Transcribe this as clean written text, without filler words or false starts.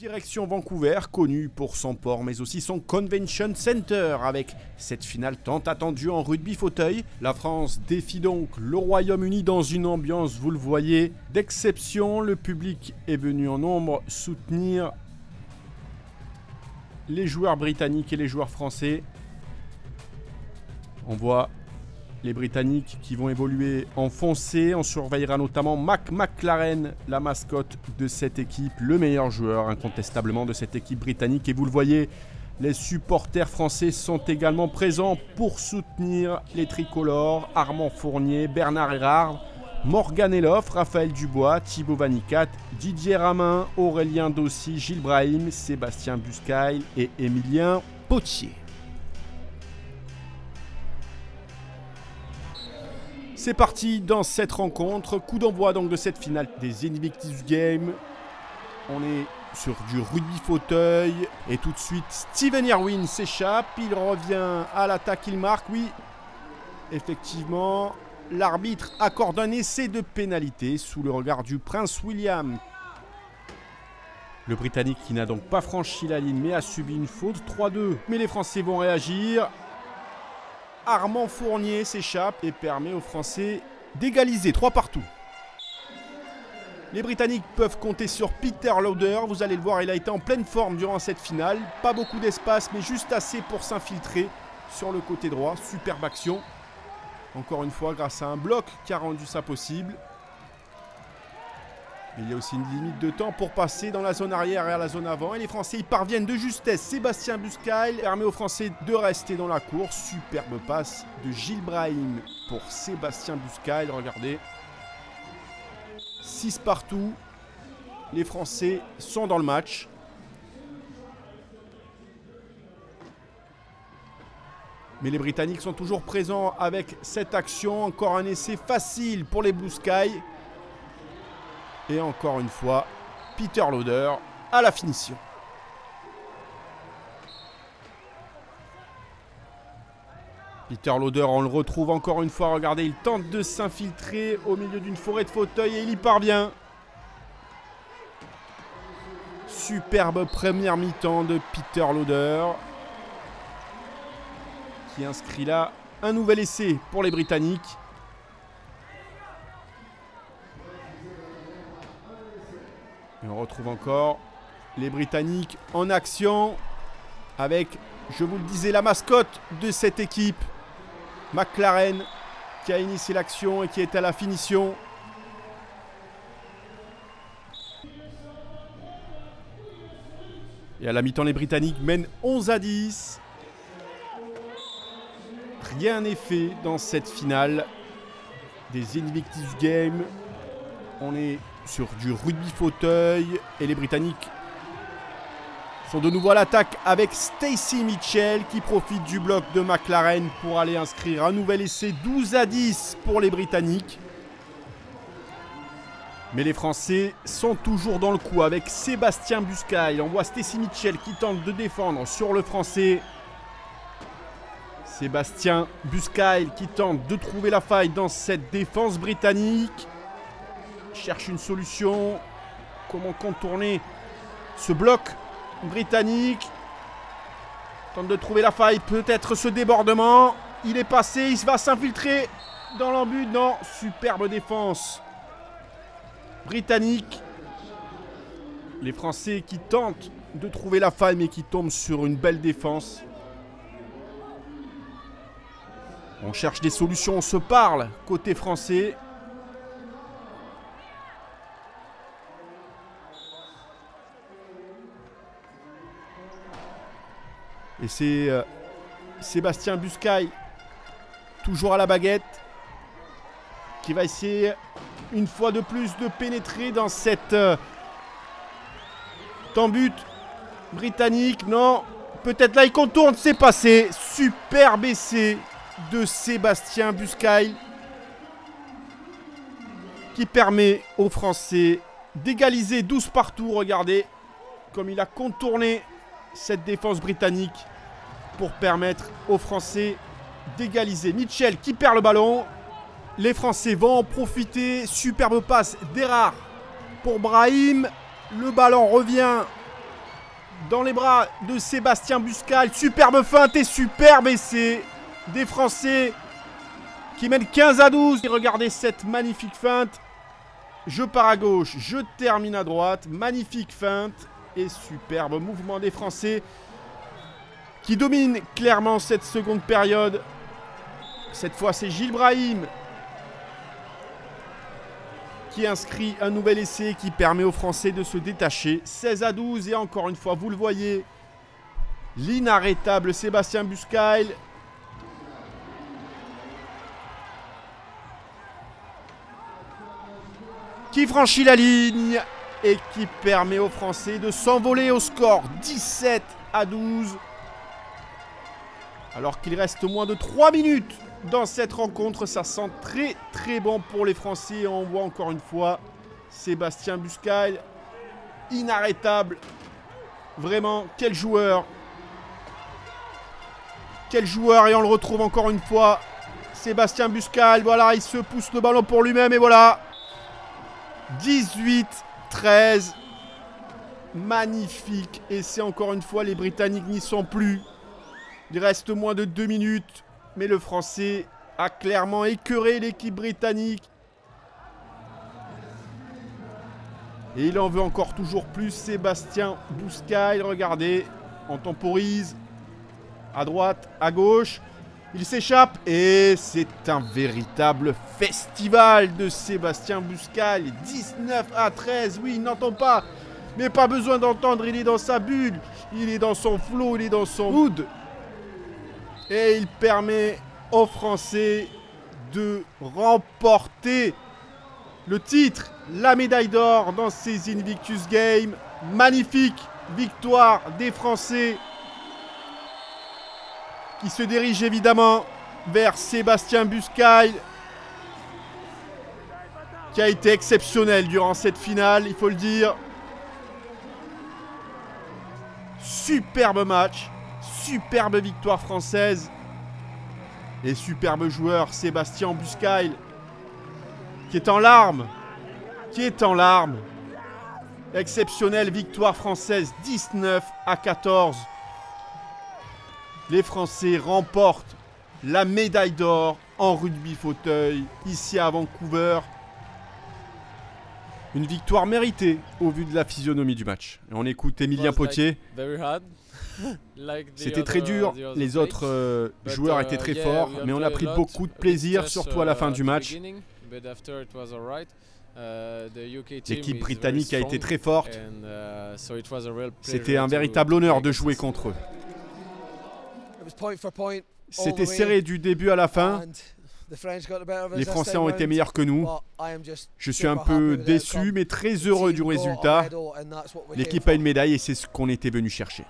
Direction Vancouver, connu pour son port mais aussi son Convention Center. Avec cette finale tant attendue en rugby fauteuil, la France défie donc le Royaume-Uni dans une ambiance, vous le voyez, d'exception. Le public est venu en nombre soutenir les joueurs britanniques et les joueurs français. On voit les Britanniques qui vont évoluer en foncé. On surveillera notamment Mac McLaren, la mascotte de cette équipe, le meilleur joueur incontestablement de cette équipe britannique. Et vous le voyez, les supporters français sont également présents pour soutenir les tricolores. Armand Fournier, Bernard Erard, Morgan Eloff, Raphaël Dubois, Thibaut Vanicat, Didier Ramin, Aurélien Dossi, Gilles Brahim, Sébastien Buscail et Émilien Potier. C'est parti dans cette rencontre, coup d'envoi donc de cette finale des Invictus Games. On est sur du rugby fauteuil et tout de suite Steven Irwin s'échappe, il revient à l'attaque, il marque, oui. Effectivement, l'arbitre accorde un essai de pénalité sous le regard du Prince William. Le Britannique qui n'a donc pas franchi la ligne mais a subi une faute, 3-2. Mais les Français vont réagir. Armand Fournier s'échappe et permet aux Français d'égaliser 3 partout. Les Britanniques peuvent compter sur Peter Lauder. Vous allez le voir, il a été en pleine forme durant cette finale. Pas beaucoup d'espace, mais juste assez pour s'infiltrer sur le côté droit. Superbe action. Encore une fois, grâce à un bloc qui a rendu ça possible. Mais il y a aussi une limite de temps pour passer dans la zone arrière et à la zone avant. Et les Français y parviennent de justesse. Sébastien Buscail permet aux Français de rester dans la course. Superbe passe de Gilles Brahim pour Sébastien Buscail. Regardez. 6 partout. Les Français sont dans le match. Mais les Britanniques sont toujours présents avec cette action. Encore un essai facile pour les Blue Sky. Et encore une fois, Peter Lauder à la finition. Peter Lauder, on le retrouve encore une fois. Regardez, il tente de s'infiltrer au milieu d'une forêt de fauteuils et il y parvient. Superbe première mi-temps de Peter Lauder, qui inscrit là un nouvel essai pour les Britanniques. Et on retrouve encore les Britanniques en action avec, je vous le disais, la mascotte de cette équipe, McLaren, qui a initié l'action et qui est à la finition. Et à la mi-temps, les Britanniques mènent 11-10. Rien n'est fait dans cette finale des Invictus Games. On est sur du rugby fauteuil et les Britanniques sont de nouveau à l'attaque avec Stacey Mitchell qui profite du bloc de McLaren pour aller inscrire un nouvel essai. 12-10 pour les Britanniques. Mais les Français sont toujours dans le coup avec Sébastien Buscail. On voit Stacey Mitchell qui tente de défendre sur le Français. Sébastien Buscail qui tente de trouver la faille dans cette défense britannique. Cherche une solution. Comment contourner ce bloc britannique? Tente de trouver la faille. Peut-être ce débordement. Il est passé. Il va s'infiltrer dans l'embut. Non. Superbe défense britannique. Les Français qui tentent de trouver la faille mais qui tombent sur une belle défense. On cherche des solutions. On se parle côté français. Et c'est Sébastien Buscail, toujours à la baguette, qui va essayer une fois de plus de pénétrer dans cette tambute britannique. Non, peut-être là il contourne, c'est passé. Superbe essai de Sébastien Buscail qui permet aux Français d'égaliser 12 partout. Regardez comme il a contourné cette défense britannique pour permettre aux Français d'égaliser. Mitchell qui perd le ballon. Les Français vont en profiter. Superbe passe d'Erard pour Brahim. Le ballon revient dans les bras de Sébastien Buscal. Superbe feinte et superbe essai des Français qui mènent 15-12. Et regardez cette magnifique feinte. Je pars à gauche, je termine à droite. Magnifique feinte et superbe mouvement des Français qui dominent clairement cette seconde période. Cette fois, c'est Gilles Brahim qui inscrit un nouvel essai qui permet aux Français de se détacher. 16-12 et encore une fois, vous le voyez, l'inarrêtable Sébastien Buscal qui franchit la ligne et qui permet aux Français de s'envoler au score 17-12. Alors qu'il reste moins de 3 minutes dans cette rencontre, ça sent très très bon pour les Français. On voit encore une fois Sébastien Buscal, inarrêtable. Vraiment, quel joueur. Quel joueur, et on le retrouve encore une fois. Sébastien Buscal, voilà, il se pousse le ballon pour lui-même et voilà. 18-13. Magnifique. Et c'est encore une fois, les Britanniques n'y sont plus. Il reste moins de 2 minutes. Mais le Français a clairement écœuré l'équipe britannique. Et il en veut encore toujours plus. Sébastien Buscal, regardez. On temporise. À droite, à gauche. Il s'échappe. Et c'est un véritable festival de Sébastien Buscal. 19-13. Oui, il n'entend pas. Mais pas besoin d'entendre. Il est dans sa bulle. Il est dans son flow. Il est dans son mood. Et il permet aux Français de remporter le titre, la médaille d'or dans ces Invictus Games. Magnifique victoire des Français qui se dirigent évidemment vers Sébastien Buscal qui a été exceptionnel durant cette finale, il faut le dire. Superbe match. Superbe victoire française. Et superbe joueur Sébastien Buscal qui est en larmes. Exceptionnelle victoire française 19-14. Les Français remportent la médaille d'or en rugby fauteuil ici à Vancouver. Une victoire méritée au vu de la physionomie du match. Et on écoute Émilien Potier. C'était très dur, les autres joueurs étaient très forts, mais on a pris beaucoup de plaisir, surtout à la fin du match. L'équipe britannique a été très forte. C'était un véritable honneur de jouer contre eux. C'était serré du début à la fin. Les Français ont été meilleurs que nous. Je suis un peu déçu, mais très heureux du résultat. L'équipe a une médaille et c'est ce qu'on était venu chercher.